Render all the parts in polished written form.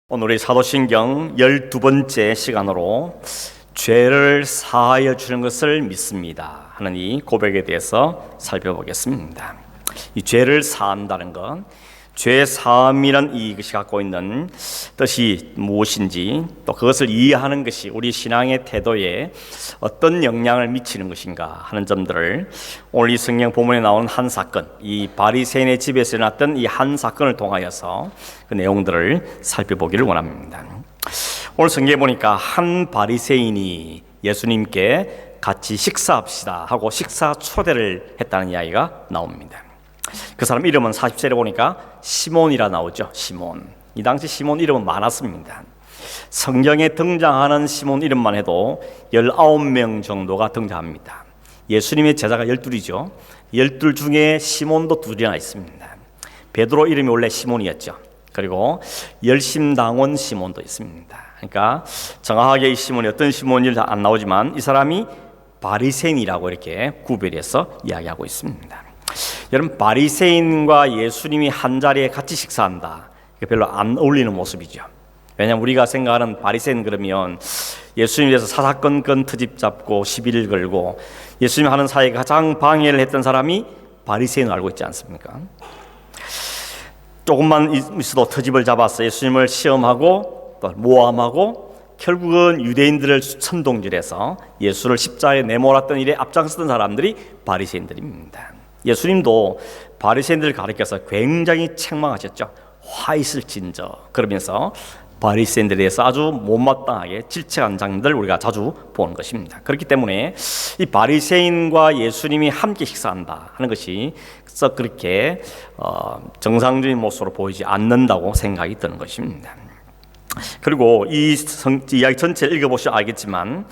오늘 사도신경 12번째 시간으로 죄를 사하여 주는 것을 믿습니다 하는 이 고백에 대해서 살펴보겠습니다. 이 죄를 사한다는 것, 죄 사함이란 이것이 갖고 있는 뜻이 무엇인지, 또 그것을 이해하는 것이 우리 신앙의 태도에 어떤 영향을 미치는 것인가 하는 점들을 오늘 이 성경 본문에 나오는 한 사건, 이 바리새인의 집에서 일어났던 이 한 사건을 통하여서 그 내용들을 살펴보기를 원합니다. 오늘 성경에 보니까 한 바리새인이 예수님께 같이 식사합시다 하고 식사 초대를 했다는 이야기가 나옵니다. 그 사람 이름은 40절에 보니까 시몬이라 나오죠. 시몬. 이 당시 시몬 이름은 많았습니다. 성경에 등장하는 시몬 이름만 해도 19명 정도가 등장합니다. 예수님의 제자가 12이죠. 12 중에 시몬도 2이나 있습니다. 베드로 이름이 원래 시몬이었죠. 그리고 열심당원 시몬도 있습니다. 그러니까 정확하게 이 시몬이 어떤 시몬인지 안 나오지만 이 사람이 바리새인이라고 이렇게 구별해서 이야기하고 있습니다. 여러분, 바리새인과 예수님이 한 자리에 같이 식사한다, 이게 별로 안 어울리는 모습이죠. 왜냐하면 우리가 생각하는 바리새인 그러면 예수님에 대해서 사사건건 트집 잡고 시비를 걸고 예수님 하는 사이에 가장 방해를 했던 사람이 바리새인을 알고 있지 않습니까? 조금만 있어도 트집을 잡아서 예수님을 시험하고 또 모함하고 결국은 유대인들을 선동질해서 예수를 십자가에 내몰았던 일에 앞장섰던 사람들이 바리새인들입니다. 예수님도 바리새인들을 가리켜서 굉장히 책망하셨죠. 화 있을진저, 그러면서 바리새인들에 대해서 아주 못마땅하게 질책한 장면들을 우리가 자주 보는 것입니다. 그렇기 때문에 이 바리새인과 예수님이 함께 식사한다 하는 것이 그렇게 정상적인 모습으로 보이지 않는다고 생각이 드는 것입니다. 그리고 이 이야기 전체를 읽어보시면 알겠지만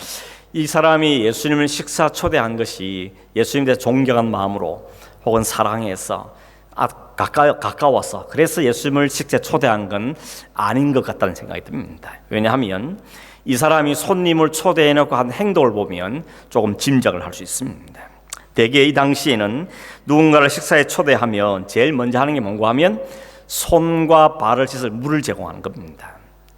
이 사람이 예수님을 식사 초대한 것이 예수님에 대해 존경한 마음으로 혹은 사랑해서 가까워서 그래서 예수님을 식사에 초대한 건 아닌 것 같다는 생각이 듭니다. 왜냐하면 이 사람이 손님을 초대해놓고 한 행동을 보면 조금 짐작을 할 수 있습니다. 대개 이 당시에는 누군가를 식사에 초대하면 제일 먼저 하는 게 뭔가 하면 손과 발을 씻을 물을 제공하는 겁니다.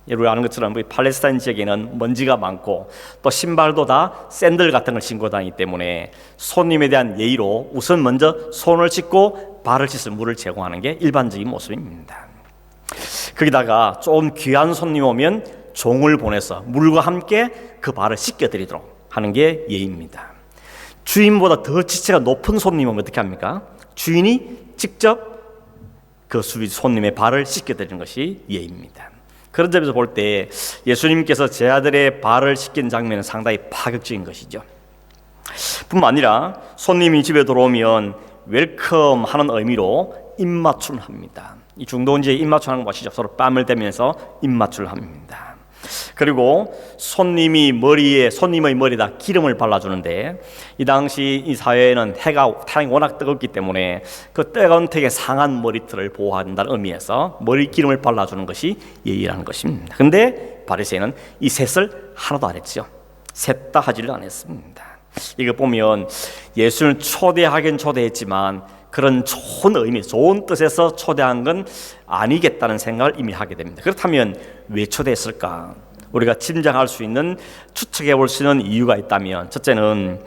여러분 아는 것처럼 팔레스타인 지역에는 먼지가 많고 또 신발도 다 샌들 같은 걸 신고 다니기 때문에 손님에 대한 예의로 우선 먼저 손을 씻고 발을 씻을 물을 제공하는 게 일반적인 모습입니다. 거기다가 좀 귀한 손님 오면 종을 보내서 물과 함께 그 발을 씻겨드리도록 하는 게 예의입니다. 주인보다 더 지체가 높은 손님 오면 어떻게 합니까? 주인이 직접 그 손님의 발을 씻겨드리는 것이 예의입니다. 그런 점에서 볼 때 예수님께서 제 아들의 발을 씻긴 장면은 상당히 파격적인 것이죠. 뿐만 아니라 손님이 집에 들어오면 웰컴 하는 의미로 입맞춤을 합니다. 이 중동지에 입맞춤하는 거 아시죠? 서로 뺨을 대면서 입맞춤을 합니다. 그리고 손님의 머리에다 기름을 발라주는데 이 당시 이 사회에는太陽이 워낙 뜨겁기 때문에 그 뜨거운 턱에 상한 머리털을 보호한다는 의미에서 머리 기름을 발라주는 것이 예의라는 것입니다. 그런데 바리새인은 이 셋을 하나도 안 했죠. 셋 다 하지를 않았습니다. 이거 보면 예수를 초대하긴 초대했지만 그런 좋은 의미, 좋은 뜻에서 초대한 건 아니겠다는 생각을 이미 하게 됩니다. 그렇다면 왜 초대했을까? 우리가 짐작할 수 있는, 추측해 볼 수 있는 이유가 있다면, 첫째는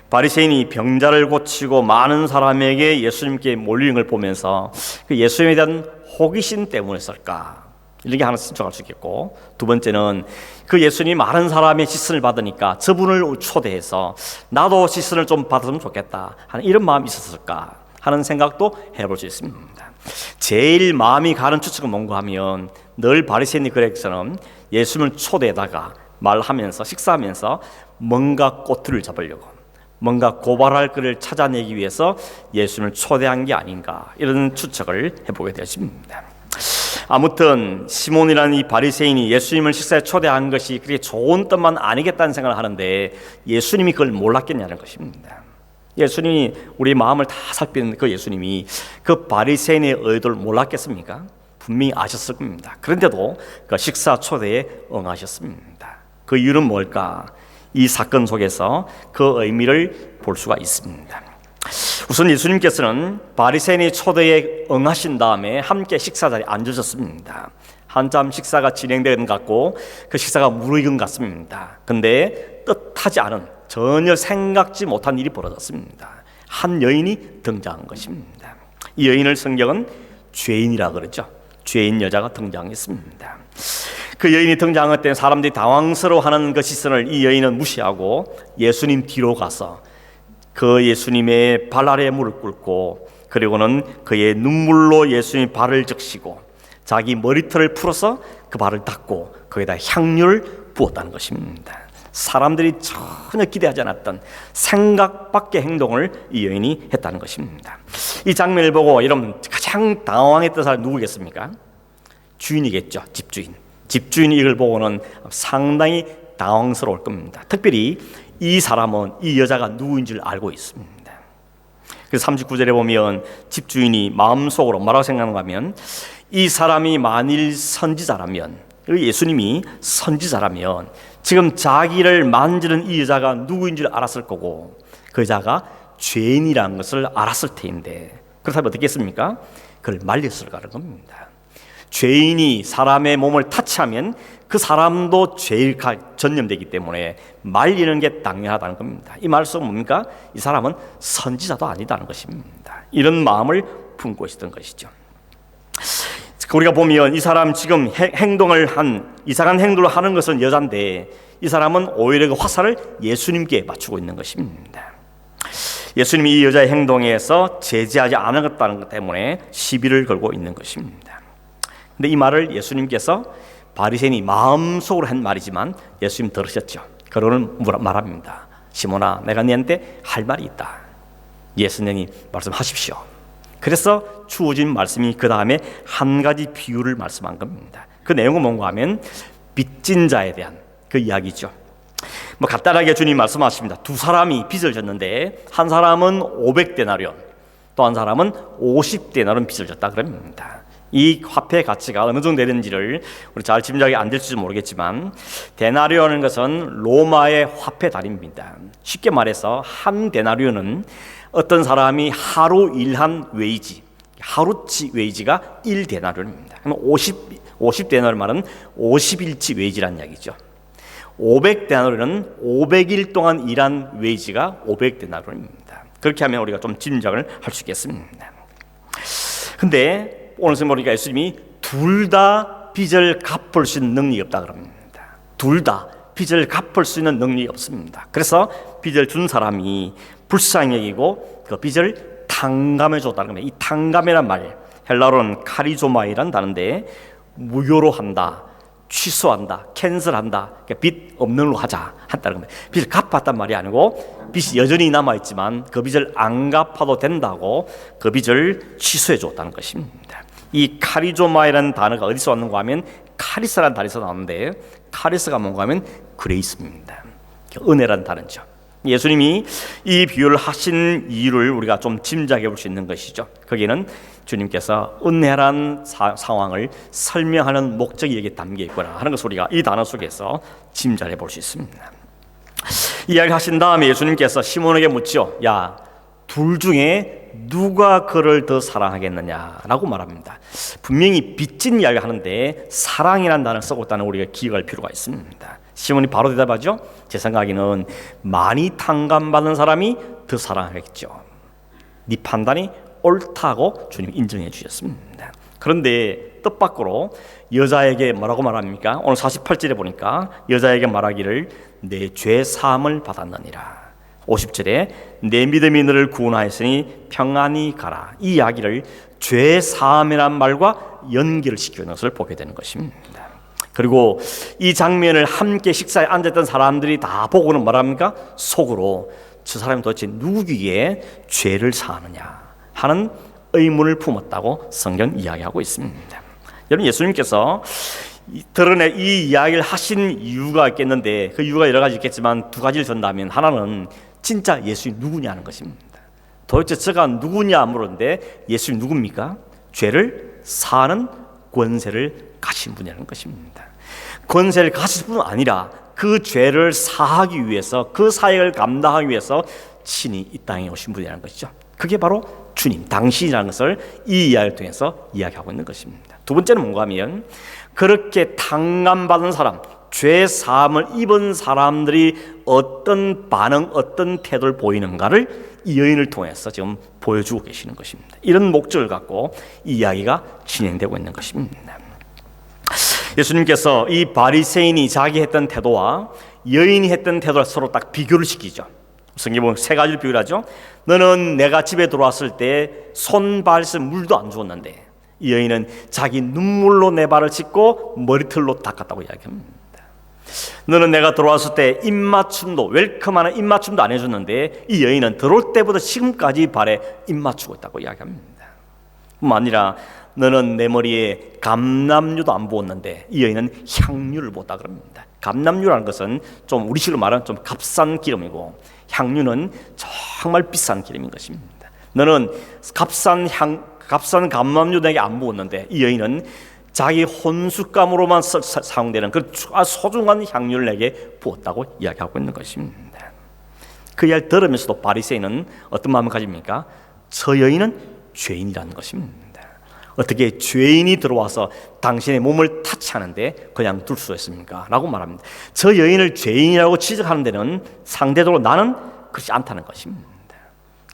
바리새인이 병자를 고치고 많은 사람에게 예수님께 몰리는 걸 보면서 그 예수님에 대한 호기심 때문이었을까? 이렇게 하나 추측할 수 있겠고, 두 번째는 그 예수님이 많은 사람의 시선을 받으니까 저분을 초대해서 나도 시선을 좀 받았으면 좋겠다 하는 이런 마음이 있었을까 하는 생각도 해볼 수 있습니다. 제일 마음이 가는 추측은 뭔가 하면 늘 바리새인이 그랬처럼 예수님을 초대에다가 말하면서 식사하면서 뭔가 꼬투리를 잡으려고, 뭔가 고발할 것을 찾아내기 위해서 예수님을 초대한 게 아닌가, 이런 추측을 해보게 되었습니다. 아무튼 시몬이라는 이 바리새인이 예수님을 식사에 초대한 것이 그렇게 좋은 뜻만 아니겠다는 생각을 하는데 예수님이 그걸 몰랐겠냐는 것입니다. 예수님이 우리 마음을 다 살피는 그 예수님이 그 바리새인의 의도를 몰랐겠습니까? 분명히 아셨을 겁니다. 그런데도 그 식사 초대에 응하셨습니다. 그 이유는 뭘까? 이 사건 속에서 그 의미를 볼 수가 있습니다. 우선 예수님께서는 바리새인의 초대에 응하신 다음에 함께 식사 자리에 앉으셨습니다. 한참 식사가 진행되는 것 같고 그 식사가 무르익은 것 같습니다. 근데 뜻하지 않은, 전혀 생각지 못한 일이 벌어졌습니다. 한 여인이 등장한 것입니다. 이 여인을 성경은 죄인이라 그러죠. 죄인 여자가 등장했습니다. 그 여인이 등장할 때 사람들이 당황스러워하는 그 시선을 이 여인은 무시하고 예수님 뒤로 가서 그 예수님의 발 아래에 무릎 꿇고, 그리고는 그의 눈물로 예수님의 발을 적시고 자기 머리털을 풀어서 그 발을 닦고 거기다 향유를 부었다는 것입니다. 사람들이 전혀 기대하지 않았던 생각 밖의 행동을 이 여인이 했다는 것입니다. 이 장면을 보고 여러분 가장 당황했던 사람이 누구겠습니까? 주인이겠죠. 집주인. 집주인이 이걸 보고는 상당히 당황스러울 겁니다. 특별히 이 사람은 이 여자가 누구인 줄 알고 있습니다. 그래서 39절에 보면 집주인이 마음속으로 뭐라고 생각하는가 하면, 이 사람이 만일 선지자라면, 예수님이 선지자라면 지금 자기를 만지는 이 여자가 누구인 줄 알았을 거고 그 여자가 죄인이라는 것을 알았을 테인데, 그렇다면 어떻게 했습니까? 그걸 말렸을 거라는 겁니다. 죄인이 사람의 몸을 타치하면 그 사람도 죄에 전념되기 때문에 말리는 게 당연하다는 겁니다. 이 말씀은 뭡니까? 이 사람은 선지자도 아니다는 것입니다. 이런 마음을 품고 있었던 것이죠. 우리가 보면 이 사람 지금 이상한 행동을 하는 것은 여자인데, 이 사람은 오히려 그 화살을 예수님께 맞추고 있는 것입니다. 예수님이 이 여자의 행동에서 제지하지 않았다는 것 때문에 시비를 걸고 있는 것입니다. 근데 이 말을 예수님께서, 바리새인이 마음속으로 한 말이지만 예수님 들으셨죠. 그러는 말합니다. 시몬아, 내가 너한테 할 말이 있다. 예수님이 말씀하십시오. 그래서 주어진 말씀이 그 다음에 한 가지 비유를 말씀한 겁니다. 그 내용은 뭔가 하면 빚진 자에 대한 그 이야기죠. 간단하게 주님 말씀하십니다. 두 사람이 빚을 졌는데 한 사람은 500데나리온, 또 한 사람은 50데나리온 빚을 졌다 그럽니다. 이 화폐 가치가 어느 정도 되는지를 우리 잘 짐작이 안 될지 모르겠지만, 데나리온은 것은 로마의 화폐 단위입니다. 쉽게 말해서 한 데나리온은 어떤 사람이 하루 일한 웨이지, 하루치 웨이지가 1데나리온입니다. 그러면 50데나리온 말은 50일치 웨이지라는 이야기죠. 500데나리온은 500일 동안 일한 웨이지가 500데나리온입니다. 그렇게 하면 우리가 좀 짐작을 할 수 있겠습니다. 근데 오늘 성경 보니까 예수님이 둘 다 빚을 갚을 수 있는 능력이 없다 그럽니다. 둘 다 빚을 갚을 수 있는 능력이 없습니다. 그래서 빚을 준 사람이 불쌍히 여기고 그 빚을 탕감해 줬다는 겁니다. 이 탕감이란 말, 헬라어로는 카리조마이란 단어인데, 무효로 한다, 취소한다, 캔슬한다, 그러니까 빚 없는 걸로 하자 한다는 겁니다. 빚을 갚았단 말이 아니고 빚이 여전히 남아있지만 그 빚을 안 갚아도 된다고 그 빚을 취소해 줬다는 것입니다. 이 카리조마이라는 단어가 어디서 왔는가 하면 카리스라는 단어에서 나오는데, 카리스가 뭔가 하면 그레이스입니다. 은혜라는 단어죠. 예수님이 이 비유를 하신 이유를 우리가 좀 짐작해 볼 수 있는 것이죠. 거기는 주님께서 은혜란 상황을 설명하는 목적이 여기에 담겨 있구나 하는 것을 우리가 이 단어 속에서 짐작해 볼 수 있습니다. 이야기를 하신 다음에 예수님께서 시몬에게 묻죠. 야, 둘 중에 누가 그를 더 사랑하겠느냐라고 말합니다. 분명히 빚진 이야기를 하는데 사랑이라는 단어를 쓰고 있다는 우리가 기억할 필요가 있습니다. 시몬이 바로 대답하죠. 제 생각에는 많이 탕감받은 사람이 더 사랑하겠죠. 네 판단이 옳다고 주님이 인정해 주셨습니다. 그런데 뜻밖으로 여자에게 뭐라고 말합니까? 오늘 48절에 보니까 여자에게 말하기를 내 죄 사함을 받았느니라. 50절에 내 믿음이 너를 구원하였으니 평안히 가라. 이 이야기를 죄 사함이란 말과 연결을 시키는 것을 보게 되는 것입니다. 그리고 이 장면을 함께 식사에 앉았던 사람들이 다 보고는 뭐랍니까? 속으로 저 사람이 도대체 누구기에 죄를 사하느냐 하는 의문을 품었다고 성경 이야기하고 있습니다. 여러분, 예수님께서 드러내 이 이야기를 하신 이유가 있겠는데, 그 이유가 여러 가지 있겠지만 두 가지를 전다면, 하나는 진짜 예수님 누구냐는 것입니다. 도대체 저가 누구냐 물었는데 예수님 누굽니까? 죄를 사하는 권세를 가신 분이라는 것입니다. 권세를 가실 뿐 아니라 그 죄를 사하기 위해서, 그 사역을 감당하기 위해서 친히 이 땅에 오신 분이라는 것이죠. 그게 바로 주님, 당신이라는 것을 이 이야기를 통해서 이야기하고 있는 것입니다. 두 번째는 뭔가 하면 그렇게 탕감받은 사람, 죄 사함을 입은 사람들이 어떤 반응, 어떤 태도를 보이는가를 이 여인을 통해서 지금 보여주고 계시는 것입니다. 이런 목적을 갖고 이 이야기가 진행되고 있는 것입니다. 예수님께서 이 바리새인이 자기 했던 태도와 여인이 했던 태도를 서로 딱 비교를 시키죠. 성경에 보면 세 가지를 비교하죠. 너는 내가 집에 들어왔을 때 손, 발, 물도 안 주었는데, 이 여인은 자기 눈물로 내 발을 씻고 머리털로 닦았다고 이야기합니다. 너는 내가 들어왔을 때 입맞춤도, 웰컴하는 입맞춤도 안 해줬는데, 이 여인은 들어올 때부터 지금까지 발에 입맞추고 있다고 이야기합니다. 뿐만 아니라 너는 내 머리에 감람유도 안 부었는데, 이 여인은 향유를 부었다 그럽니다. 감람유라는 것은 좀 우리식으로 말하면 좀 값싼 기름이고, 향유는 정말 비싼 기름인 것입니다. 너는 값싼 감람유 내게 안 부었는데, 이 여인은 자기 혼숫감으로만 사용되는 그 소중한 향유를 내게 부었다고 이야기하고 있는 것입니다. 그 이야기를 들으면서도 바리새인은 어떤 마음을 가집니까? 저 여인은 죄인이라는 것입니다. 어떻게 죄인이 들어와서 당신의 몸을 타치하는데 그냥 둘 수 있습니까? 라고 말합니다. 저 여인을 죄인이라고 지적하는 데는 상대적으로 나는 그렇지 않다는 것입니다.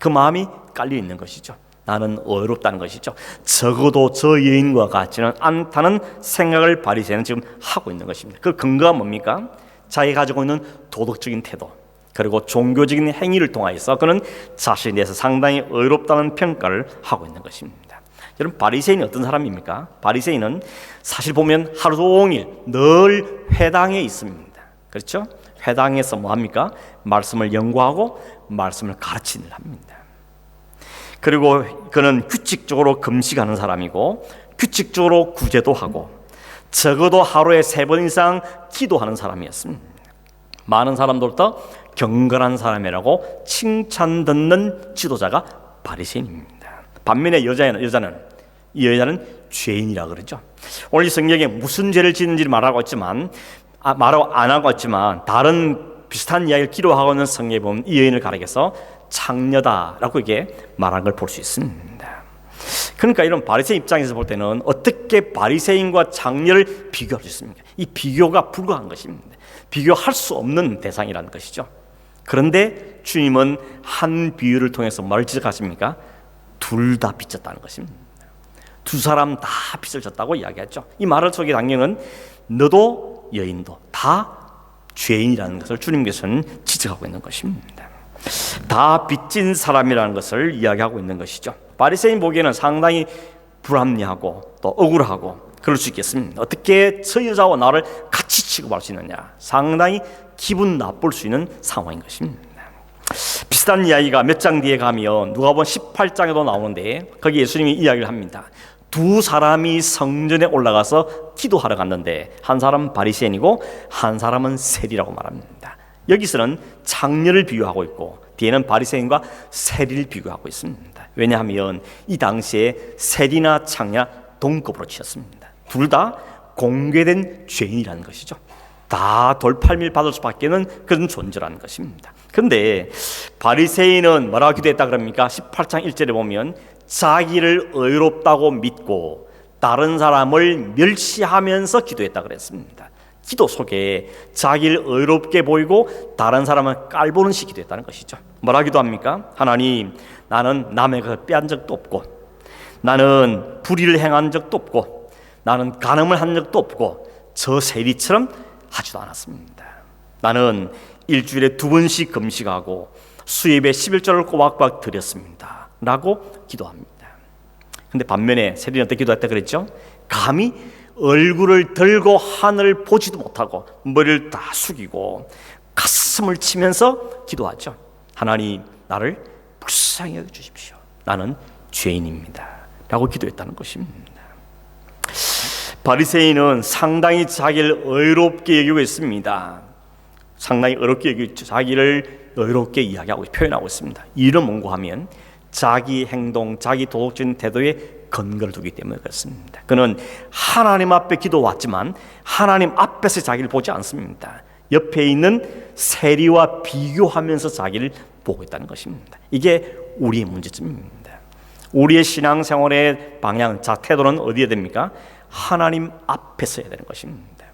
그 마음이 깔려 있는 것이죠. 나는 어렵다는 것이죠. 적어도 저 여인과 같지는 않다는 생각을 바리새인은 지금 하고 있는 것입니다. 그 근거가 뭡니까? 자기가 가지고 있는 도덕적인 태도, 그리고 종교적인 행위를 통하여서 그는 자신에 대해서 상당히 어렵다는 평가를 하고 있는 것입니다. 여러분, 바리새인이 어떤 사람입니까? 바리새인은 사실 보면 하루 종일 늘 회당에 있습니다. 그렇죠? 회당에서 뭐 합니까? 말씀을 연구하고 말씀을 가르치는 일 합니다. 그리고 그는 규칙적으로 금식하는 사람이고, 규칙적으로 구제도 하고, 적어도 하루에 3번 이상 기도하는 사람이었습니다. 많은 사람들부터 경건한 사람이라고 칭찬 듣는 지도자가 바리새인입니다. 반면에 여자는 이 여자는 죄인이라 그러죠. 오늘 이 성경에 무슨 죄를 짓는지를 말하고 있지만, 말하고 안 하고 있지만, 다른 비슷한 이야기를 기록하고 있는 성경에 보면 이 여인을 가리켜서 창녀다라고 이게 말한 걸 볼 수 있습니다. 그러니까 이런 바리새인 입장에서 볼 때는 어떻게 바리새인과 창녀를 비교할 수 있습니까? 이 비교가 불가한 것입니다. 비교할 수 없는 대상이라는 것이죠. 그런데 주님은 한 비유를 통해서 뭘 지적하십니까? 둘 다 빚졌다는 것입니다. 두 사람 다 빚을 졌다고 이야기했죠. 이 말을 속에 당연은 너도 여인도 다 죄인이라는 것을 주님께서는 지적하고 있는 것입니다. 다 빚진 사람이라는 것을 이야기하고 있는 것이죠. 바리새인 보기에는 상당히 불합리하고 또 억울하고 그럴 수 있겠습니다. 어떻게 저 여자와 나를 같이 취급할 수 있느냐, 상당히 기분 나쁠 수 있는 상황인 것입니다. 비슷한 이야기가 몇 장 뒤에 가면 누가복음 18장에도 나오는데, 거기 예수님이 이야기를 합니다. 두 사람이 성전에 올라가서 기도하러 갔는데, 한 사람은 바리새인이고 한 사람은 세리라고 말합니다. 여기서는 창녀를 비유하고 있고, 뒤에는 바리새인과 세리를 비교하고 있습니다. 왜냐하면 이 당시에 세리나 창녀 동급으로 치었습니다. 둘 다 공개된 죄인이라는 것이죠. 다 돌팔미를 받을 수밖에는 그런 존재라는 것입니다. 그런데 바리새인은 뭐라고 기도했다 그럽니까? 18장 1절에 보면 자기를 의롭다고 믿고 다른 사람을 멸시하면서 기도했다 그랬습니다. 기도 속에 자기를 의롭게 보이고 다른 사람을 깔보는 식이 기도했다는 것이죠. 뭐라 기도합니까? 하나님, 나는 남의 것을 빼앗은 적도 없고, 나는 불의를 행한 적도 없고, 나는 간음을 한 적도 없고, 저 세리처럼 하지도 않았습니다. 나는 일주일에 2번씩 금식하고 수입의 11조를 꼬박꼬박 드렸습니다 라고 기도합니다. 근데 반면에 세리는 어떻게 기도했다 그랬죠? 감히 얼굴을 들고 하늘을 보지도 못하고 머리를 다 숙이고 가슴을 치면서 기도하죠. 하나님, 나를 불쌍히 여겨주십시오. 나는 죄인입니다 라고 기도했다는 것입니다. 바리새인은 상당히 자기를 의롭게 여기고 있습니다. 상당히 어렵게 여기고 자기를 의롭게 이야기하고 표현하고 있습니다. 이런 뭔가 하면 자기 행동, 자기 도덕적인 태도에 근거를 두기 때문에 그렇습니다. 그는 하나님 앞에 기도왔지만 하나님 앞에서 자기를 보지 않습니다. 옆에 있는 세리와 비교하면서 자기를 보고 있다는 것입니다. 이게 우리의 문제점입니다. 우리의 신앙생활의 방향, 태도는 어디에 됩니까? 하나님 앞에 서야 되는 것입니다.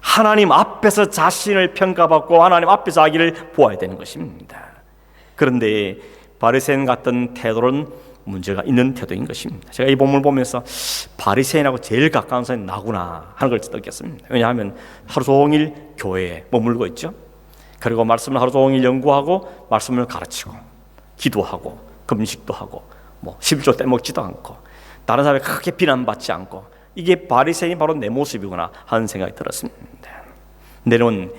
하나님 앞에서 자신을 평가받고 하나님 앞에서 자기를 보아야 되는 것입니다. 그런데 바리새인 같은 태도는 문제가 있는 태도인 것입니다. 제가 이 본문을 보면서 바리새인하고 제일 가까운 사람이 나구나 하는 걸 느꼈습니다. 왜냐하면 하루 종일 교회에 머물고 있죠. 그리고 말씀을 하루 종일 연구하고 말씀을 가르치고 기도하고 금식도 하고 11조 떼먹지도 않고 다른 사람이 크게 비난받지 않고, 이게 바리새인이 바로 내 모습이구나 하는 생각이 들었습니다. 내려온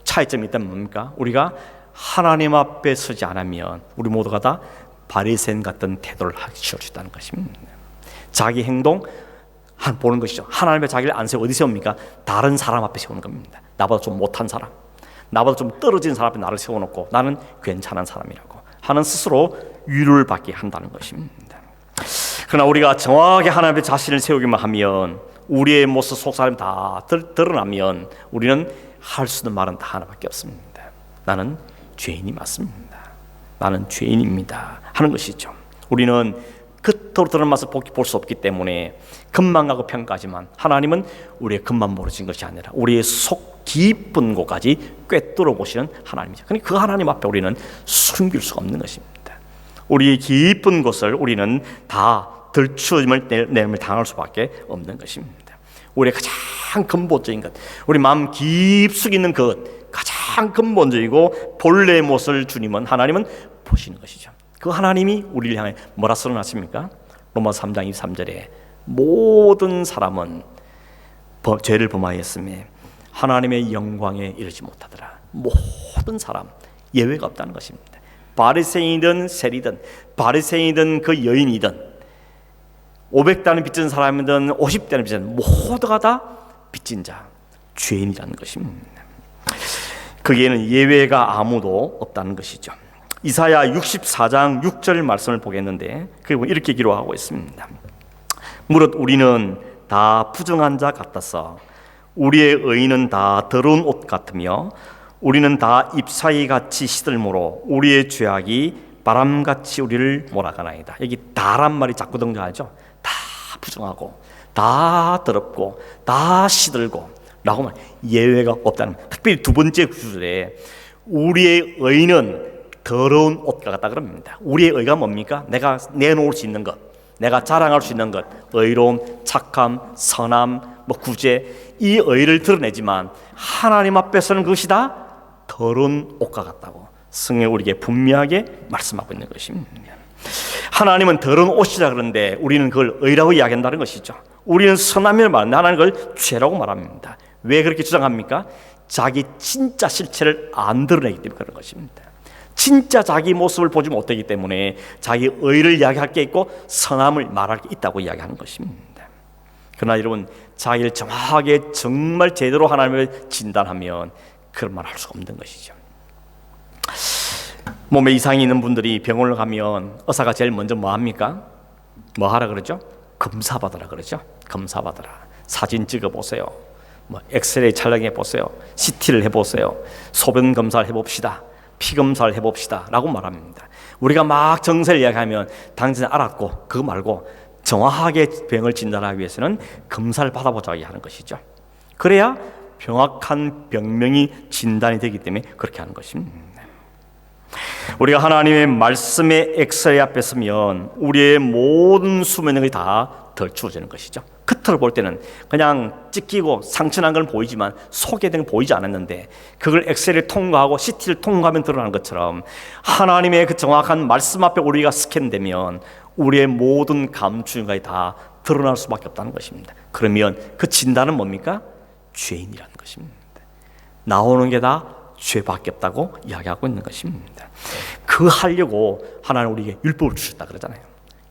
차이점이 있다면 뭡니까? 우리가 하나님 앞에 서지 않으면 우리 모두가 다 바리새인 같은 태도를 하기 시작한다는 것입니다. 자기 행동 보는 것이죠. 하나님의 자기를 안 세워 어디 세웁니까? 다른 사람 앞에 세우는 겁니다. 나보다 좀 못한 사람, 나보다 좀 떨어진 사람 앞에 나를 세워놓고 나는 괜찮은 사람이라고 하는 스스로 위로를 받게 한다는 것입니다. 그러나 우리가 정확하게 하나님의 자신을 세우기만 하면, 우리의 모습 속사람 다 드러나면 우리는 할 수 있는 말은 다 하나밖에 없습니다. 나는 죄인이 맞습니다. 나는 죄인입니다 하는 것이죠. 우리는 겉으로 드러난 맛을 볼 수 없기 때문에 겉만 가고 평가하지만, 하나님은 우리의 겉만 모르신 것이 아니라 우리의 속 깊은 곳까지 꿰뚫어 보시는 하나님이죠. 그러니까 그 하나님 앞에 우리는 숨길 수가 없는 것입니다. 우리의 깊은 곳을 우리는 다 들추어짐을 내음을 당할 수밖에 없는 것입니다. 우리의 가장 근본적인 것, 우리 마음 깊숙이 있는 것, 가장 근본적이고 본래의 모습을 주님은, 하나님은 보시는 것이죠. 그 하나님이 우리를 향해 뭐라 써놨습니까? 로마서 3장 23절에 모든 사람은 죄를 범하였으며 하나님의 영광에 이르지 못하더라. 모든 사람, 예외가 없다는 것입니다. 바리새인이든 세리든, 바리새인이든 그 여인이든, 500단을 빚진 사람이든 50단을 빚진, 모두가 다 빚진 자, 죄인이라는 것입니다. 거기에는 예외가 아무도 없다는 것이죠. 이사야 64장 6절 말씀을 보겠는데, 그리고 이렇게 기록하고 있습니다. 무릇 우리는 다 부정한 자 같아서 우리의 의는 다 더러운 옷 같으며 우리는 다 잎사귀 같이 시들므로 우리의 죄악이 바람같이 우리를 몰아가나이다. 여기 다란 말이 자꾸 등장하죠. 다 부정하고 다 더럽고 다 시들고 라고 말, 예외가 없다는, 특별히 두 번째 구절에 우리의 의는 더러운 옷과 같다 그럽니다. 우리의 의가 뭡니까? 내가 내놓을 수 있는 것, 내가 자랑할 수 있는 것, 의로움, 착함, 선함, 구제, 이 의를 드러내지만 하나님 앞에서는 그것이 다 더러운 옷과 같다고 성경이 우리에게 분명하게 말씀하고 있는 것입니다. 하나님은 더러운 옷이라 그러는데 우리는 그걸 의라고 이야기한다는 것이죠. 우리는 선함을 말하는데 하나님은 그걸 죄라고 말합니다. 왜 그렇게 주장합니까? 자기 진짜 실체를 안 드러내기 때문에 그런 것입니다. 진짜 자기 모습을 보지 못하기 때문에 자기 의를 이야기할 게 있고 선함을 말할 게 있다고 이야기하는 것입니다. 그러나 여러분, 자기를 정확하게 정말 제대로 하나님을 진단하면 그런 말 할 수가 없는 것이죠. 몸에 이상이 있는 분들이 병원을 가면 의사가 제일 먼저 뭐 합니까? 뭐 하라 그러죠? 검사 받으라 그러죠. 검사 받으라. 사진 찍어 보세요. 엑스레이 촬영해 보세요. CT를 해보세요. 소변 검사를 해봅시다. 피 검사를 해봅시다 라고 말합니다. 우리가 막 정세를 이야기하면 당신은 알았고, 그거 말고 정확하게 병을 진단하기 위해서는 검사를 받아보자고 하는 것이죠. 그래야 정확한 병명이 진단이 되기 때문에 그렇게 하는 것입니다. 우리가 하나님의 말씀의 엑스레이 앞에 서면 우리의 모든 수면력이 다 덜추어지는 것이죠. 겉으로 볼 때는 그냥 찢기고 상처난 건 보이지만 속에 된 건 보이지 않았는데, 그걸 엑스레이를 통과하고 CT를 통과하면 드러나는 것처럼 하나님의 그 정확한 말씀 앞에 우리가 스캔되면 우리의 모든 감추인가에 다 드러날 수밖에 없다는 것입니다. 그러면 그 진단은 뭡니까? 죄인이라는 것입니다. 나오는 게 다 죄밖에 없다고 이야기하고 있는 것입니다. 그 하려고 하나님 우리에게 율법을 주셨다 그러잖아요.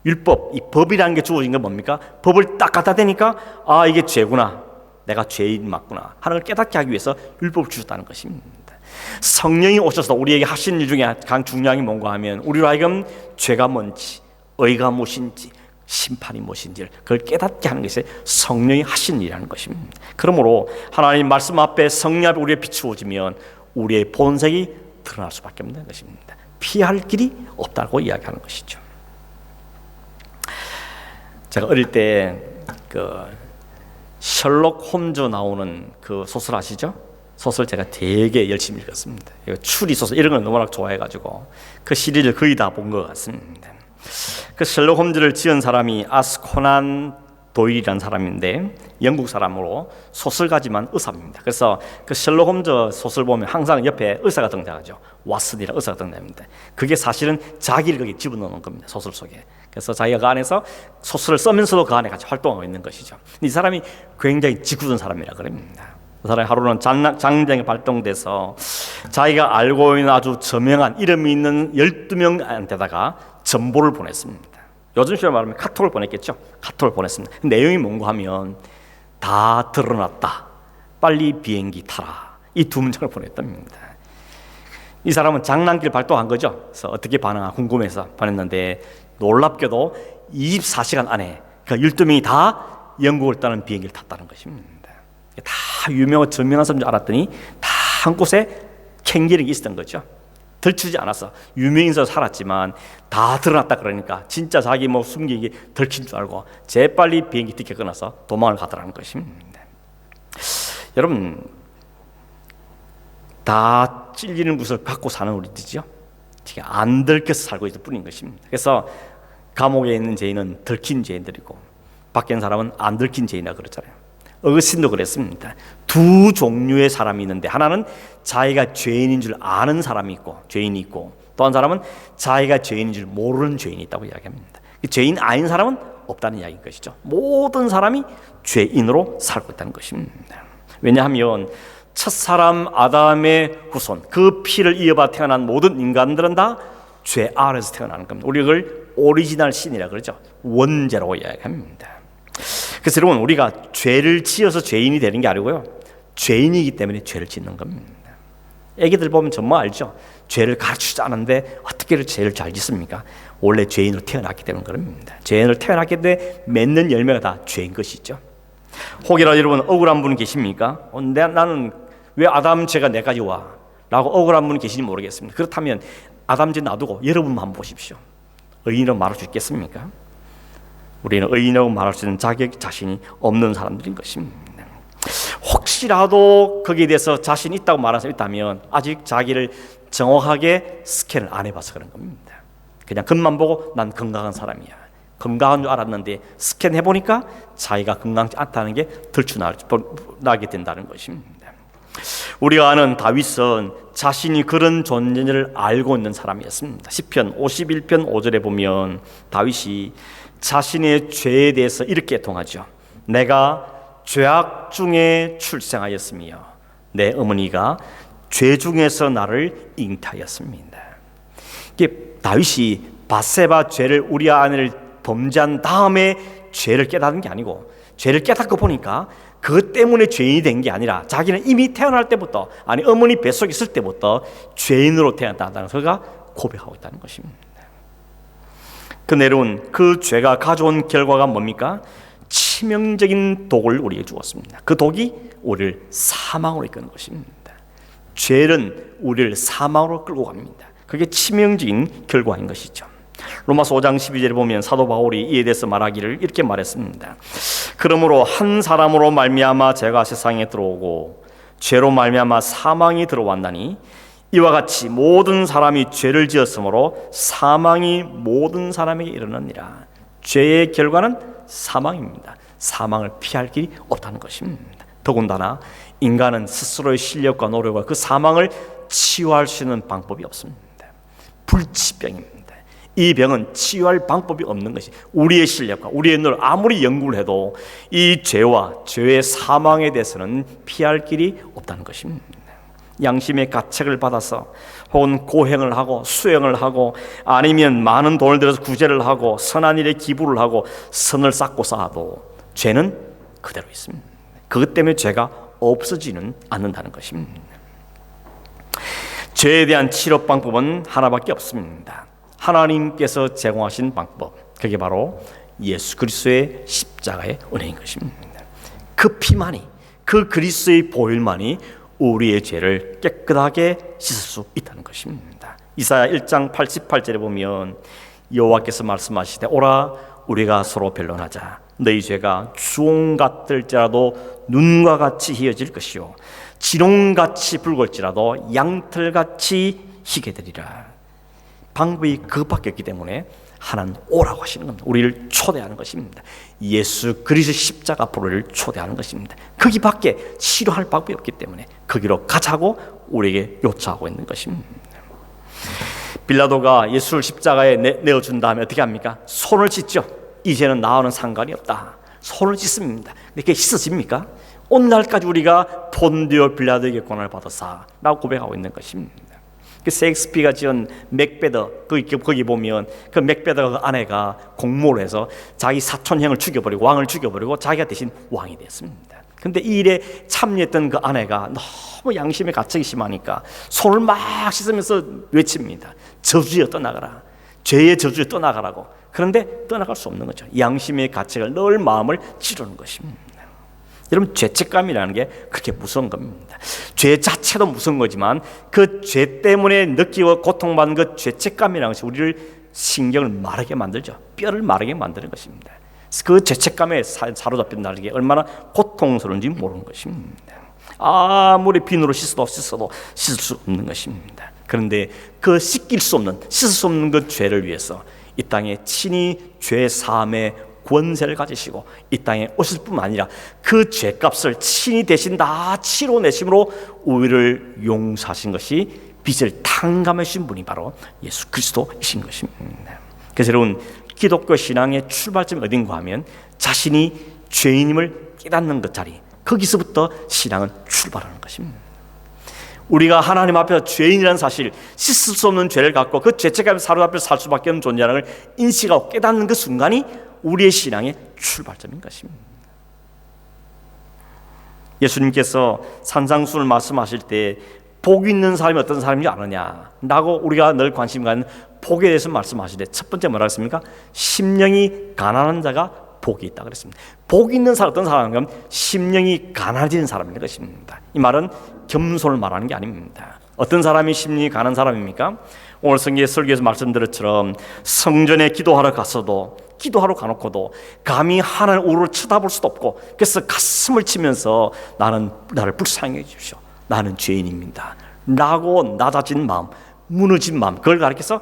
율법, 이 법이라는 게 주어진 건 뭡니까? 법을 딱 갖다 대니까 아, 이게 죄구나, 내가 죄인 맞구나 하는 걸 깨닫게 하기 위해서 율법을 주셨다는 것입니다. 성령이 오셔서 우리에게 하신 일 중에 가장 중요한 게 뭔가 하면 우리로 하여금 죄가 뭔지, 의가 무엇인지, 심판이 무엇인지를 그걸 깨닫게 하는 것이 성령이 하신 일이라는 것입니다. 그러므로 하나님 말씀 앞에, 성령 앞에 우리의 비추어지면 우리의 본색이 드러날 수밖에 없는 것입니다. 피할 길이 없다고 이야기하는 것이죠. 제가 어릴 때 셜록 홈즈 나오는 그 소설 아시죠? 소설 제가 되게 열심히 읽었습니다. 추리 소설 이런 걸 너무나 좋아해가지고 그 시리즈를 거의 다 본 것 같습니다. 그 셜록 홈즈를 지은 사람이 아스 코난 도일이라는 사람인데 영국 사람으로 소설가지만 의사입니다. 그래서 그 셜록 홈즈 소설 보면 항상 옆에 의사가 등장하죠. 왓슨이라는 의사가 등장합니다. 그게 사실은 자기를 거기에 집어넣는 겁니다. 소설 속에. 그래서 자기가 그 안에서 소설을 쓰면서도 그 안에 같이 활동하고 있는 것이죠. 이 사람이 굉장히 짓궂은 사람이라 그럽니다. 그 사람이 하루는 장장에 발동돼서 자기가 알고 있는 아주 저명한 이름이 있는 12명한테다가 전보를 보냈습니다. 요즘 식으로 말하면 카톡을 보냈겠죠. 카톡을 보냈습니다. 내용이 뭔가 하면 다 드러났다. 빨리 비행기 타라. 이 두 문장을 보냈답니다. 이 사람은 장난기를 발동한 거죠. 그래서 어떻게 반응하나 궁금해서 보냈는데 놀랍게도 24시간 안에 그 12명이 다 영국을 떠나는 비행기를 탔다는 것입니다. 다 유명한 저명한 사람인 줄 알았더니 다 한 곳에 캥기력이 있었던 거죠. 들키지 않았어. 유명인서 살았지만 다 드러났다 그러니까 진짜 자기 뭐 숨기기 들킨 줄 알고 재빨리 비행기 티켓 끊어서 도망을 가더라는 것입니다. 여러분 다 찔리는 것을 갖고 사는 우리들이죠. 지금 안 들켜서 살고 있을 뿐인 것입니다. 그래서 감옥에 있는 죄인은 들킨 죄인들이고 밖에 있는 사람은 안 들킨 죄인이라 그러잖아요. 어거스틴도 그랬습니다. 두 종류의 사람이 있는데 하나는 자기가 죄인인 줄 아는 사람이 있고 죄인이 있고 또 한 사람은 자기가 죄인인 줄 모르는 죄인이 있다고 이야기합니다. 죄인 아닌 사람은 없다는 이야기인 것이죠. 모든 사람이 죄인으로 살고 있다는 것입니다. 왜냐하면 첫사람 아담의 후손 그 피를 이어받아 태어난 모든 인간들은 다 죄 아래에서 태어나는 겁니다. 우리 그걸 오리지널 신이라고 그러죠. 원죄라고 이야기합니다. 그래서 여러분 우리가 죄를 지어서 죄인이 되는 게 아니고요. 죄인이기 때문에 죄를 짓는 겁니다. 애기들 보면 정말 알죠. 죄를 가르치지 않은데 어떻게 죄를 잘 짓습니까? 원래 죄인으로 태어났기 때문에 그럽니다. 죄인으로 태어났기 때문에 맺는 열매가 다 죄인 것이죠. 혹이라도 여러분 억울한 분 계십니까? 나는 왜 아담 죄가 내까지 와? 라고 억울한 분 계시는지 모르겠습니다. 그렇다면 아담 죄 놔두고 여러분만 한번 보십시오. 의인으로 말할 수 있겠습니까? 우리는 의인이라고 말할 수 있는 자격 자신이 없는 사람들인 것입니다. 혹시라도 거기에 대해서 자신이 있다고 말하는 사람이 있다면 아직 자기를 정확하게 스캔을 안 해봐서 그런 겁니다. 그냥 겉만 보고 난 건강한 사람이야. 건강한 줄 알았는데 스캔해보니까 자기가 건강하지 않다는 게 들추나게 된다는 것입니다. 우리가 아는 다윗은 자신이 그런 존재를 알고 있는 사람이었습니다. 시편 51편 5절에 보면 다윗이 자신의 죄에 대해서 이렇게 통하죠. 내가 죄악 중에 출생하였으며 내 어머니가 죄 중에서 나를 잉태하였습니다. 이게 다윗이 밧세바 죄를 우리아 아내를 범죄한 다음에 죄를 깨닫는 게 아니고 죄를 깨닫고 보니까 그것 때문에 죄인이 된 게 아니라 자기는 이미 태어날 때부터 아니 어머니 뱃속에 있을 때부터 죄인으로 태어났다는 것을 고백하고 있다는 것입니다. 그 내려온 그 죄가 가져온 결과가 뭡니까? 치명적인 독을 우리에게 주었습니다. 그 독이 우리를 사망으로 이끄는 것입니다. 죄는 우리를 사망으로 끌고 갑니다. 그게 치명적인 결과인 것이죠. 로마서 5장 12절에 보면 사도 바울이 이에 대해서 말하기를 이렇게 말했습니다. 그러므로 한 사람으로 말미암아 죄가 세상에 들어오고 죄로 말미암아 사망이 들어왔나니 이와 같이 모든 사람이 죄를 지었으므로 사망이 모든 사람에게 이르느니라. 죄의 결과는 사망입니다. 사망을 피할 길이 없다는 것입니다. 더군다나 인간은 스스로의 실력과 노력과 그 사망을 치유할 수 있는 방법이 없습니다. 불치병입니다. 이 병은 치유할 방법이 없는 것이 우리의 실력과 우리의 노력 아무리 연구를 해도 이 죄와 죄의 사망에 대해서는 피할 길이 없다는 것입니다. 양심의 가책을 받아서 혹은 고행을 하고 수행을 하고 아니면 많은 돈을 들여서 구제를 하고 선한 일에 기부를 하고 선을 쌓고 쌓아도 죄는 그대로 있습니다. 그것 때문에 죄가 없어지는 않는다는 것입니다. 죄에 대한 치료 방법은 하나밖에 없습니다. 하나님께서 제공하신 방법, 그게 바로 예수 그리스도의 십자가의 은혜인 것입니다. 그 피만이, 그 그리스도의 보혈만이 우리의 죄를 깨끗하게 씻을 수 있다는 것입니다. 이사야 1장 88절에 보면 여호와께서 말씀하시되 오라 우리가 서로 변론하자. 너희 죄가 주홍 같을지라도 눈과 같이 희어질 것이요 진홍같이 붉을지라도 양털같이 희게 되리라. 방법이 그것밖에 없기 때문에 하나님 오라고 하시는 겁니다. 우리를 초대하는 것입니다. 예수 그리스도 십자가 보혈을 초대하는 것입니다. 거기밖에 치료할 방법이 없기 때문에 거기로 가자고 우리에게 요청하고 있는 것입니다. 빌라도가 예수를 십자가에 내어준 다음에 어떻게 합니까? 손을 씻죠. 이제는 나와는 상관이 없다. 손을 씻습니다. 근데 그게 씻어집니까? 오늘날까지 우리가 본디오 빌라도에게 권한을 받았사라고 고백하고 있는 것입니다. 그 셰익스피어가 지은 맥베더 거기 보면 그 맥베더가 그 아내가 공모를 해서 자기 사촌형을 죽여버리고 왕을 죽여버리고 자기가 대신 왕이 됐습니다. 근데 이 일에 참여했던 그 아내가 너무 양심의 가책이 심하니까 손을 막 씻으면서 외칩니다. 저주여 떠나가라. 죄의 저주에 떠나가라고. 그런데 떠나갈 수 없는 거죠. 양심의 가책을 늘 마음을 찌르는 것입니다. 여러분, 죄책감이라는 게 그렇게 무서운 겁니다. 죄 자체도 무서운 거지만 그 죄 때문에 느끼고 고통받는 그 죄책감이라는 것이 우리를 신경을 마르게 만들죠. 뼈를 마르게 만드는 것입니다. 그 죄책감에 사로잡힌다는 게 얼마나 고통스러운지 모르는 것입니다. 아무리 비누로 씻어도 씻을 수 없는 것입니다. 그런데 그 씻길 수 없는, 씻을 수 없는 그 죄를 위해서 이 땅에 친히 죄 사함의 권세를 가지시고 이 땅에 오실 뿐만 아니라 그 죄값을 친히 대신 다 치러내심으로 우리를 용서하신 것이 빚을 탕감해 주신 분이 바로 예수 그리스도이신 것입니다. 그래서 여러분, 기독교 신앙의 출발점이 어딘가 하면 자신이 죄인임을 깨닫는 것 자리, 거기서부터 신앙은 출발하는 것입니다. 우리가 하나님 앞에서 죄인이라는 사실, 씻을 수 없는 죄를 갖고 그 죄책감에 사로잡혀 살 수밖에 없는 존재라는 걸 인식하고 깨닫는 그 순간이 우리의 신앙의 출발점인 것입니다. 예수님께서 산상수훈을 말씀하실 때 복 있는 사람이 어떤 사람인지 아느냐라고 우리가 늘 관심 갖는 복에 대해서 말씀하실 때 첫 번째 뭐라고 했습니까? 심령이 가난한 자가 복이 있다 그랬습니다. 복 있는 사람 어떤 사람인가? 심령이 가난해지는 사람인 것입니다. 이 말은 겸손을 말하는 게 아닙니다. 어떤 사람이 심령이 가난한 사람입니까? 오늘 성경의 설교에서 말씀드렸처럼 성전에 기도하러 갔어도 기도하러 가놓고도 감히 하나님 우를 쳐다볼 수도 없고, 그래서 가슴을 치면서 나를 불쌍히 해주십시오. 나는 죄인입니다. 라고 낮아진 마음, 무너진 마음, 그걸 가리켜서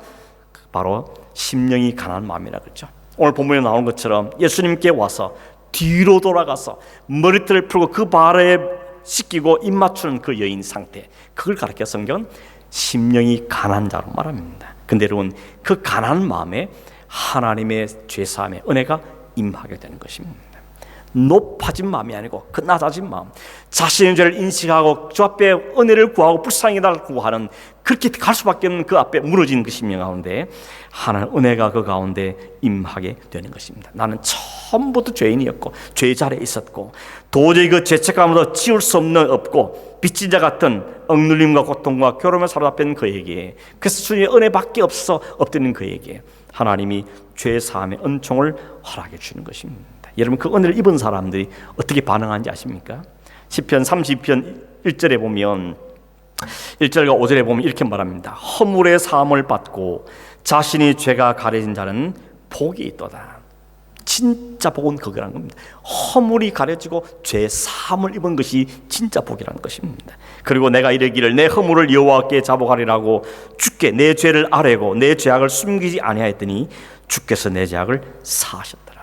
바로 심령이 가난한 마음이라 그랬죠. 오늘 본문에 나온 것처럼 예수님께 와서 뒤로 돌아가서 머리털을 풀고 그 발에 씻기고 입 맞추는 그 여인 상태, 그걸 가리켜 성경은 심령이 가난한 자로 말합니다. 근데 여러분, 그 가난한 마음에 하나님의 죄사함의 은혜가 임하게 되는 것입니다. 높아진 마음이 아니고 그 낮아진 마음, 자신의 죄를 인식하고 주 앞에 은혜를 구하고 불쌍히 달라고 구하는, 그렇게 갈 수밖에 없는 그 앞에 무너진 그 심령 가운데 하나님 은혜가 그 가운데 임하게 되는 것입니다. 나는 처음부터 죄인이었고 죄의 자리에 있었고 도저히 그 죄책감으로 지울 수 없고 빚진 자 같은 억눌림과 고통과 괴로움에 사로잡힌 그에게, 그래서 주님의 은혜밖에 없어 엎드리는 그에게 하나님이 죄 사함의 은총을 허락해 주는 것입니다. 여러분, 그 은혜를 입은 사람들이 어떻게 반응하는지 아십니까? 시편 30편 1절에 보면 1절과 5절에 보면 이렇게 말합니다. 허물의 사함을 받고 자신이 죄가 가려진 자는 복이 있도다. 진짜 복은 그거라는 겁니다. 허물이 가려지고 죄 사함을 입은 것이 진짜 복이라는 것입니다. 그리고 내가 이르기를 내 허물을 여호와께 자복하리라고 주께 내 죄를 아뢰고 내 죄악을 숨기지 아니하였더니 주께서 내 죄악을 사하셨더라.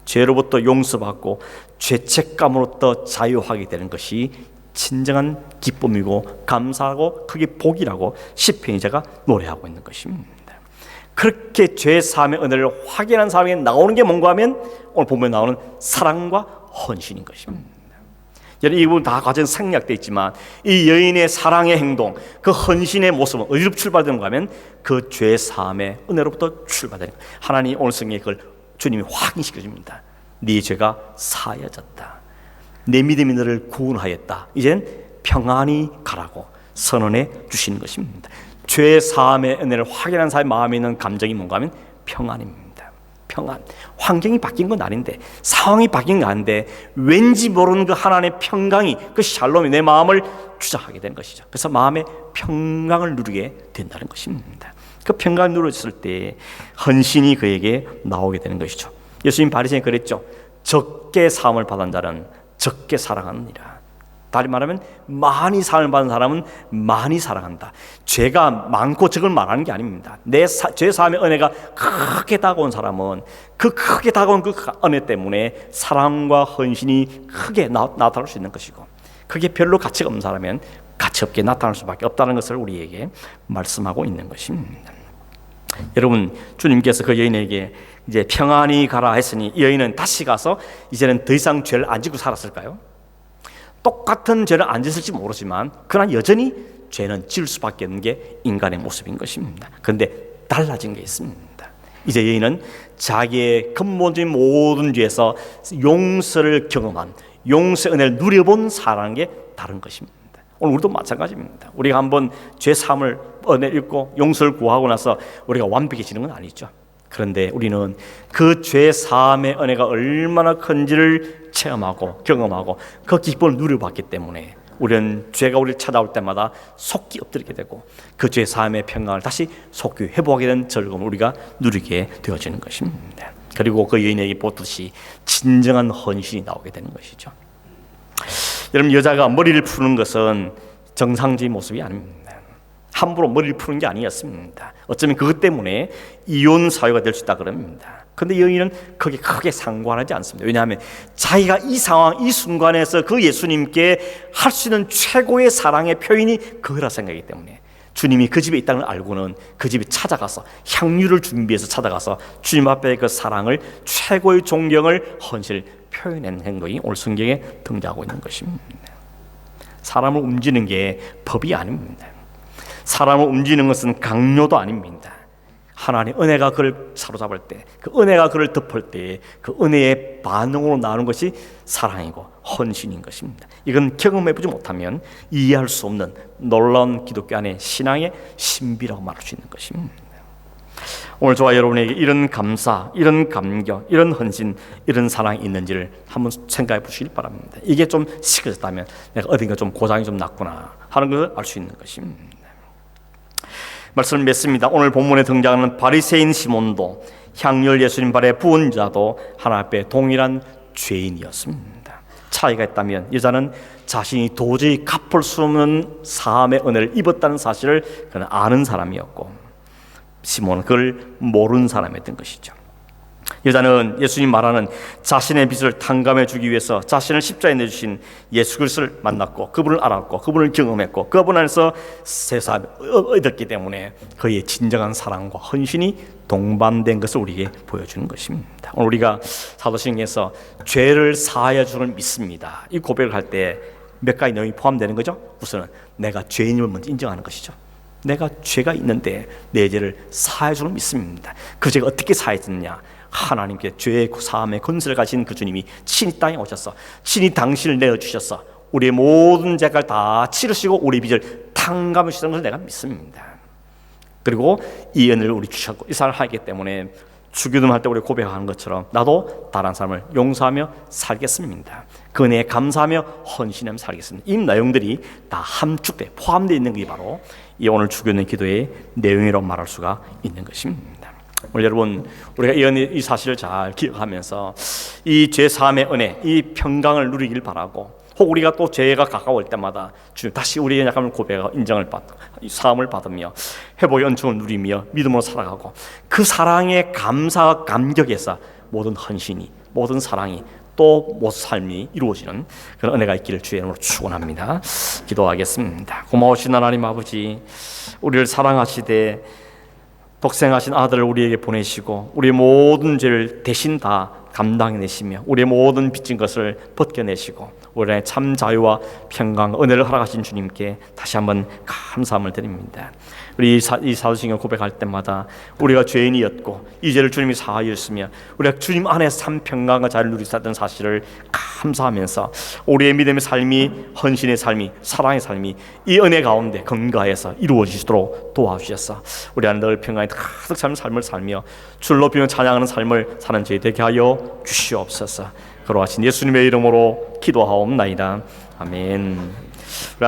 죄로부터 용서받고 죄책감으로부터 자유하게 되는 것이 진정한 기쁨이고 감사하고 그게 복이라고 시편기자가 노래하고 있는 것입니다. 그렇게 죄 사함의 은혜를 확인한 사람에게 나오는 게 뭔가 하면 오늘 보면 나오는 사랑과 헌신인 것입니다. 여러분, 이 부분 다 과정 생략되어 있지만 이 여인의 사랑의 행동, 그 헌신의 모습은 어디로 출발되는가 하면 그 죄 사함의 은혜로부터 출발되는 거예요. 하나님 오늘 성경에 그걸 주님이 확인시켜 줍니다. 네 죄가 사하여졌다. 내 믿음이 너를 구원하였다. 이젠 평안히 가라고 선언해 주시는 것입니다. 죄 사함의 은혜를 확인한 사람의 마음에 있는 감정이 뭔가 하면 평안입니다. 평안. 환경이 바뀐 건 아닌데, 상황이 바뀐 건 아닌데 왠지 모르는 그 하나님의 평강이, 그 샬롬이 내 마음을 주장하게 되는 것이죠. 그래서 마음의 평강을 누리게 된다는 것입니다. 그 평강을 누렸을 때 헌신이 그에게 나오게 되는 것이죠. 예수님 바리새인이 그랬죠. 적게 사함을 받은 자는 적게 사랑하느니라. 다시 말하면 많이 사함을 받은 사람은 많이 사랑한다. 죄가 많고 적을 말하는 게 아닙니다. 내 죄 사함의 은혜가 크게 다가온 사람은 그 크게 다가온 그 은혜 때문에 사랑과 헌신이 크게 나타날 수 있는 것이고, 그게 별로 가치가 없는 사람은 가치 없게 나타날 수밖에 없다는 것을 우리에게 말씀하고 있는 것입니다. 여러분, 주님께서 그 여인에게 이제 평안히 가라 했으니 이 여인은 다시 가서 이제는 더 이상 죄를 안 짓고 살았을까요? 똑같은 죄를 안 짓을지 모르지만 그러나 여전히 죄는 지을 수밖에 없는 게 인간의 모습인 것입니다. 그런데 달라진 게 있습니다. 이제 여인은 자기의 근본적인 모든 죄에서 용서를 경험한, 용서의 은혜를 누려본 사랑인 게 다른 것입니다. 오늘 우리도 마찬가지입니다. 우리가 한번 죄 사함을 은혜 읽고 용서를 구하고 나서 우리가 완벽해지는 건 아니죠. 그런데 우리는 그 죄 사함의 은혜가 얼마나 큰지를 체험하고 경험하고 그 기쁨을 누려봤기 때문에 우리는 죄가 우리를 찾아올 때마다 속기 엎드리게 되고 그 죄 사함의 평강을 다시 속기 회복하게 된 즐거움을 우리가 누리게 되어지는 것입니다. 그리고 그 여인에게 보듯이 진정한 헌신이 나오게 되는 것이죠. 여러분, 여자가 머리를 푸는 것은 정상적인 모습이 아닙니다. 함부로 머리를 푸는 게 아니었습니다. 어쩌면 그것 때문에 이혼 사유가 될 수 있다 그럽니다. 그런데 여인은 거기에 크게 상관하지 않습니다. 왜냐하면 자기가 이 상황, 이 순간에서 그 예수님께 할 수 있는 최고의 사랑의 표현이 그거라 생각하기 때문에 주님이 그 집에 있다는 걸 알고는 그 집에 찾아가서 향유를 준비해서 찾아가서 주님 앞에 그 사랑을, 최고의 존경을, 헌신을 표현하는 행동이 오늘 성경에 등장하고 있는 것입니다. 사람을 움직이는 게 법이 아닙니다. 사람을 움직이는 것은 강요도 아닙니다. 하나님의 은혜가 그를 사로잡을 때, 그 은혜가 그를 덮을 때 그 은혜의 반응으로 나오는 것이 사랑이고 헌신인 것입니다. 이건 경험해보지 못하면 이해할 수 없는 놀라운 기독교 안의 신앙의 신비라고 말할 수 있는 것입니다. 오늘 저와 여러분에게 이런 감사, 이런 감격, 이런 헌신, 이런 사랑이 있는지를 한번 생각해 보시길 바랍니다. 이게 좀 식어졌다면 내가 어딘가 좀 고장이 좀 났구나 하는 것을 알 수 있는 것입니다. 말씀을 맺습니다. 오늘 본문에 등장하는 바리새인 시몬도 향유를 예수님 발에 부은 자도 하나님 앞에 동일한 죄인이었습니다. 차이가 있다면 여자는 자신이 도저히 갚을 수 없는 사함의 은혜를 입었다는 사실을 그는 아는 사람이었고, 시몬은 그걸 모르는 사람이었던 것이죠. 여자는 예수님 말하는 자신의 빚을 탕감해 주기 위해서 자신을 십자가에 내주신 예수 그리스도를 만났고 그분을 알았고 그분을 경험했고 그분 안에서 세상을 얻었기 때문에 그의 진정한 사랑과 헌신이 동반된 것을 우리에게 보여주는 것입니다. 오늘 우리가 사도신경에서 죄를 사하여 주는 믿습니다, 이 고백을 할 때 몇 가지 내용이 포함되는 거죠. 우선은 내가 죄인임을 먼저 인정하는 것이죠. 내가 죄가 있는데 내 죄를 사하여 주는 믿습니다. 그 죄가 어떻게 사해졌느냐? 하나님께 죄의 사함의 권세를 가진 그 주님이 친히 땅에 오셔서 친히 당신을 내어주셔서 우리의 모든 죄를 다 치르시고 우리 빚을 탕감해 주시는 것을 내가 믿습니다. 그리고 이 은혜를 우리 주셨고 이 사랑을 하기 때문에 주기도문 할 때 우리 고백하는 것처럼 나도 다른 사람을 용서하며 살겠습니다. 그 은혜에 감사하며 헌신하며 살겠습니다. 이 내용들이 다 함축돼 포함되어 있는 게 바로 이 오늘 주기도문 기도의 내용이라고 말할 수가 있는 것입니다. 오늘 여러분, 우리가 이 사실을 잘 기억하면서 이 죄 사함의 은혜, 이 평강을 누리길 바라고, 혹 우리가 또 죄가 가까울 때마다 주님 다시 우리의 약함을 고백하고 인정을 받고 사함을 받으며 회복의 은총을 누리며 믿음으로 살아가고 그 사랑의 감사와 감격에서 모든 헌신이, 모든 사랑이 또 모든 삶이 이루어지는 그런 은혜가 있기를 주의 이름으로 축원합니다. 기도하겠습니다. 고마우신 하나님 아버지, 우리를 사랑하시되 독생하신 아들을 우리에게 보내시고 우리의 모든 죄를 대신 다 감당해내시며 우리의 모든 빚진 것을 벗겨내시고 우리의 참 자유와 평강, 은혜를 허락하신 주님께 다시 한번 감사함을 드립니다. 우리 이 사도신경 고백할 때마다 우리가 죄인이었고 이 죄를 주님이 사하여 주시며 우리가 주님 안에서 참 평강과 자유를 누릴 수 있다는 사실을 감사하면서 우리의 믿음의 삶이, 헌신의 삶이, 사랑의 삶이 이 은혜 가운데 건강해서 이루어지도록 도와주셔서 우리 안에 늘 평강에 가득 찬 삶을 살며 주를 높이며 찬양하는 삶을 사는 저희 되게 하여 주시옵소서. 그러하신 예수님의 이름으로 기도하옵나이다. 아멘. 우리